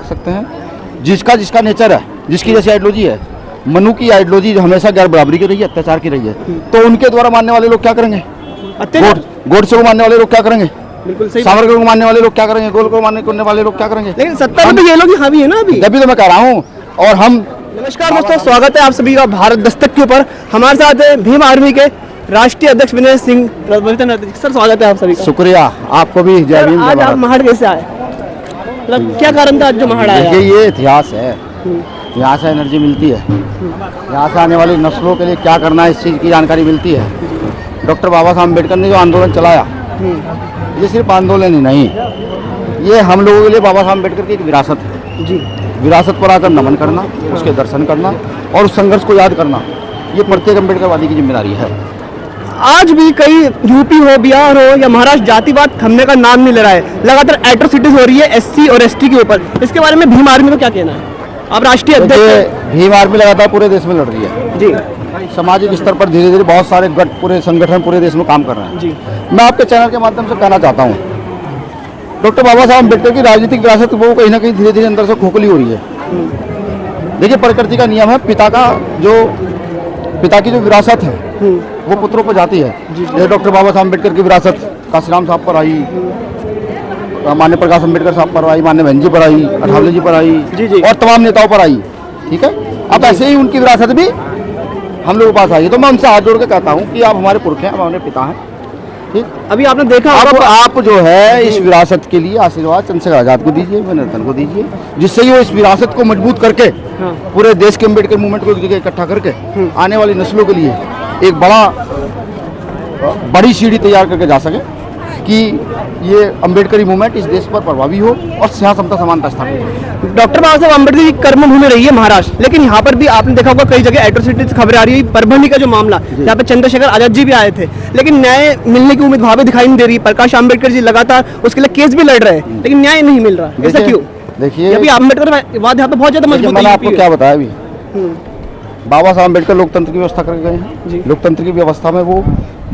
सकते हैं। जिसका जिसका नेचर है, जिसकी जैसी आइडियोलॉजी है, मनु की आइडियोलॉजी हमेशा गैर बराबरी की रही है, अत्याचार की रही है, तो उनके द्वारा मानने वाले लोग क्या करेंगे? गोडसे को मानने वाले लोग क्या करेंगे? बिल्कुल सही। सावरकर को मानने वाले लोग क्या करेंगे? गोल को मानने वाले लोग क्या करेंगे? लेकिन सत्ता में तो ये लोग ही हावी है ना अभी। तभी तो मैं कह रहा हूँ। और हम नमस्कार दोस्तों, स्वागत है आप सभी का भारत दस्तक के ऊपर। हमारे साथ है भीम आर्मी के राष्ट्रीय अध्यक्ष विनय सिंह सर, स्वागत है आप सभी का। शुक्रिया, आपको भी जय भीम। आज आप महाड़ कैसे आए? मतलब क्या कारण था आज जो महाड़ आया? देखिए, ये इतिहास है, यहाँ से एनर्जी मिलती है, यहाँ से आने वाली नस्लों के लिए क्या करना है इस चीज़ की जानकारी मिलती है। डॉक्टर बाबा साहब अम्बेडकर ने जो आंदोलन चलाया, ये सिर्फ आंदोलन ही नहीं, ये हम लोगों के लिए बाबा साहब अम्बेडकर की एक विरासत है जी। विरासत पर आकर नमन करना, उसके दर्शन करना और उस संघर्ष को याद करना, ये प्रत्येक अम्बेडकरवादी की जिम्मेदारी है। आज भी कई यूपी हो, बिहार हो या महाराष्ट्र जातिवाद थमने का नाम नहीं ले रहा है। लगातार एट्रोसिटीज हो रही है एससी और एसटी के ऊपर। इसके बारे में भीम आर्मी को क्या कहना है? आप राष्ट्रीय अध्यक्ष। भीम आर्मी लगातार पूरे देश में लड़ रही है जी। सामाजिक स्तर पर धीरे धीरे बहुत सारे गट, पूरे संगठन पूरे देश में काम कर रहे हैं जी। मैं आपके चैनल के माध्यम से कहना चाहता हूँ, डॉक्टर बाबा साहब अम्बेडकर की राजनीतिक विरासत वो कहीं ना कहीं धीरे धीरे अंदर से खोखली हो रही है। देखिए, प्रकृति का नियम है, पिता की जो विरासत है वो पुत्रों पर जाती है। जैसे डॉक्टर बाबा साहब अम्बेडकर की विरासत काशीराम साहब पर आई, मान्य प्रकाश अम्बेडकर साहब पर आई, मान्य बहन जी पर आई, अठावले जी पर आई और तमाम नेताओं पर आई। ठीक है, अब ऐसे ही उनकी विरासत भी हम लोगों के पास आई है। तो मैं उनसे हाथ जोड़ के कहता हूँ कि आप हमारे पुरख हैं, आप हमारे पिता हैं। ठीक, अभी आपने देखा आप जो है इस विरासत के लिए आशीर्वाद चंद्रशेखर आजाद को दीजिए, विनय को दीजिए, जिससे ही वो इस विरासत को मजबूत करके पूरे देश के अम्बेडकर मूवमेंट को एक जगह इकट्ठा करके आने वाली नस्लों के लिए एक बड़ी सीढ़ी तैयार करके जा सके कि ये अम्बेडकरी मूवमेंट इस देश पर प्रभावी हो और समता समानता स्थापित हो। डॉक्टर बाबा साहब अम्बेडकर की कर्मभूमि रही है महाराष्ट्र, लेकिन यहाँ पर भी आपने देखा होगा कई जगह एट्रोसिटीज खबरें आ रही है। परभणी का जो मामला, यहाँ पे चंद्रशेखर आजाद जी भी आए थे, लेकिन न्याय मिलने की उम्मीद वहाँ पे दिखाई नहीं दे रही। प्रकाश अम्बेडकर जी लगातार उसके लिए केस भी लड़ रहे हैं, लेकिन न्याय नहीं मिल रहा। ऐसा क्यों? देखिए, अभी अम्बेडकर वाद यहाँ पे बहुत ज्यादा मजबूत है। मैंने आपको क्या बताया अभी, बाबा साहब अम्बेडकर लोकतंत्र की व्यवस्था करके गए हैं। लोकतंत्र की व्यवस्था में वो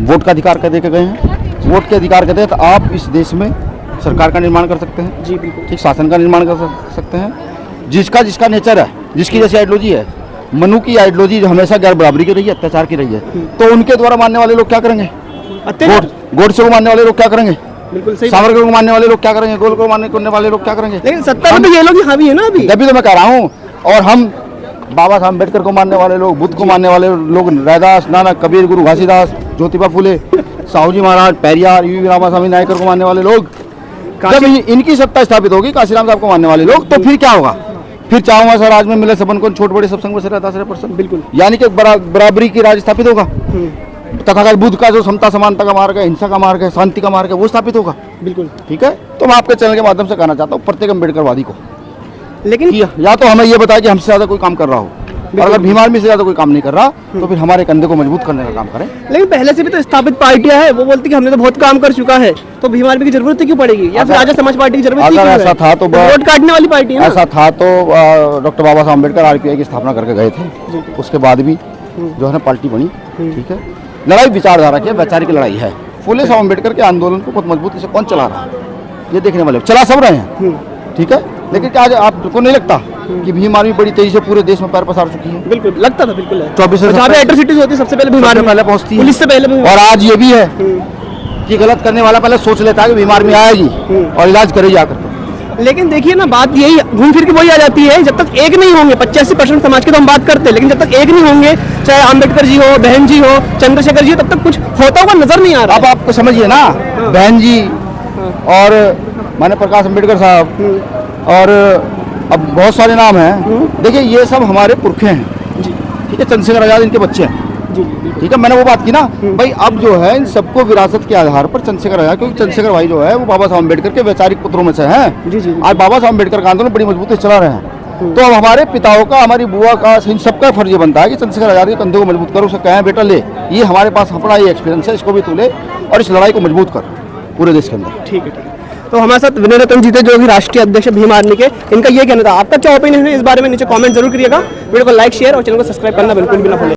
वोट का अधिकार कर दे के गए हैं। वोट के अधिकार के तहत आप इस देश में सरकार का निर्माण कर सकते हैं जी, बिल्कुल ठीक, शासन का निर्माण कर सकते हैं। जिसका जिसका नेचर है, जिसकी जैसी आइडियोलॉजी है, मनु की आइडियोलॉजी हमेशा गैर बराबरी की रही है, अत्याचार की रही है, तो उनके द्वारा मानने वाले लोग क्या करेंगे? गोडसे को मानने वाले लोग क्या करेंगे? बिल्कुल सही। सावरकर को मानने वाले लोग क्या करेंगे? गोल को मानने वाले लोग क्या करेंगे? लेकिन सत्ता में तो ये लोग ही हावी है ना अभी। तभी तो मैं कह रहा हूँ। और हम बाबा साहब अम्बेडकर को मानने वाले लोग, बुद्ध को मानने वाले लोग, रैदास, नानक, कबीर, गुरु घासीदास, ज्योतिबा फुले, साहू जी महाराज, पेरियार, यूवी रामास्वामी नायकर को मानने वाले लोग, जब इनकी सत्ता स्थापित होगी, काशीराम साहब को मानने वाले लोग, तो फिर क्या होगा? फिर चाहूंगा सर आज में मिले सबन को छोट बड़े सब संग में रहता % बिल्कुल, यानी कि बराबरी की राज स्थापित होगा। तथागत बुद्ध का जो समता समानता का मार्ग है, हिंसा का मार्ग है, शांति का मार्ग है, वो स्थापित होगा। बिल्कुल ठीक है। तो मैं आपके चैनल के माध्यम से कहना चाहता हूँ प्रत्येक अम्बेडकरवादी को, लेकिन या तो हमें ये बताया कि हमसे ज्यादा कोई काम कर रहा हो, और अगर भीम आर्मी से ज्यादा कोई काम नहीं कर रहा तो फिर हमारे कंधे को मजबूत करने का काम करें। लेकिन पहले से भी तो स्थापित पार्टियां हैं, वो बोलती कि हमने तो बहुत काम कर चुका है, तो भीम आर्मी की जरूरत क्यों पड़ेगी? या फिर आजाद समाज पार्टी की जरूरत? अगर ऐसा था तो वोट काटने वाली पार्टी है। ऐसा था तो डॉक्टर बाबा साहब अम्बेडकर आरपीआई की स्थापना करके गए थे, उसके बाद भी जो है ना पार्टी बनी। ठीक है, लड़ाई विचारधारा की, वैचारिक लड़ाई है। फुले साहब अम्बेडकर के आंदोलन को बहुत मजबूती से कौन चला रहा है, ये देखने वाले चला सब रहे हैं। ठीक है, लेकिन क्या आपको नहीं लगता कि भीम आर्मी बड़ी तेजी से पूरे देश में पैर पसार चुकी है? बिल्कुल लगता था, बिल्कुल 24 एट्रोसिटीज होती है, सबसे पहले भीम आर्मी पहले पहुंचती है, पुलिस से पहले। और आज ये भी है कि गलत करने वाला पहले सोच लेता है कि भीम आर्मी आएगी और इलाज करेगी आकर। लेकिन देखिए ना, बात यही घूम फिर के वही आ जाती है, जब तक एक नहीं होंगे, 85% समाज की तो हम बात करते हैं, लेकिन जब तक एक नहीं होंगे, चाहे अम्बेडकर जी हो, बहन जी हो, चंद्रशेखर जी हो, तब तक कुछ होता हुआ नजर नहीं आ रहा। अब आपको समझिए ना, बहन जी और माननीय प्रकाश अम्बेडकर साहब और अब बहुत सारे नाम हैं। देखिए, ये सब हमारे पुरखे हैं जी। ठीक है, चंद्रशेखर आजाद इनके बच्चे हैं जी। ठीक है, मैंने वो बात की ना भाई। अब जो है इन सबको विरासत के आधार पर चंद्रशेखर आजाद, क्योंकि चंद्रशेखर भाई जो है वो बाबा साहब अम्बेडकर के वैचारिक पुत्रों में से हैं जी। आज बाबा साहब अम्बेडकर का आंदोलन बड़ी मजबूती से चला रहे हैं, तो अब हमारे पिताओं का, हमारी बुआ का, इन सबका फर्ज बनता है कि चंद्रशेखर आजाद के कंधे को मजबूत करो, उसे कहें बेटा ले, ये हमारे पास अपना ये एक्सपीरियंस है, इसको भी तू ले और इस लड़ाई को मजबूत कर पूरे देश के अंदर। ठीक है, ठीक है। तो हमारे साथ विनय रतन जी थे, जो कि राष्ट्रीय अध्यक्ष भीम आर्मी के। इनका ये कहना था, आपका क्या ओपिनियन है इस बारे में नीचे कमेंट जरूर करिएगा। वीडियो को लाइक, शेयर और चैनल को सब्सक्राइब करना बिल्कुल भी ना भूलें।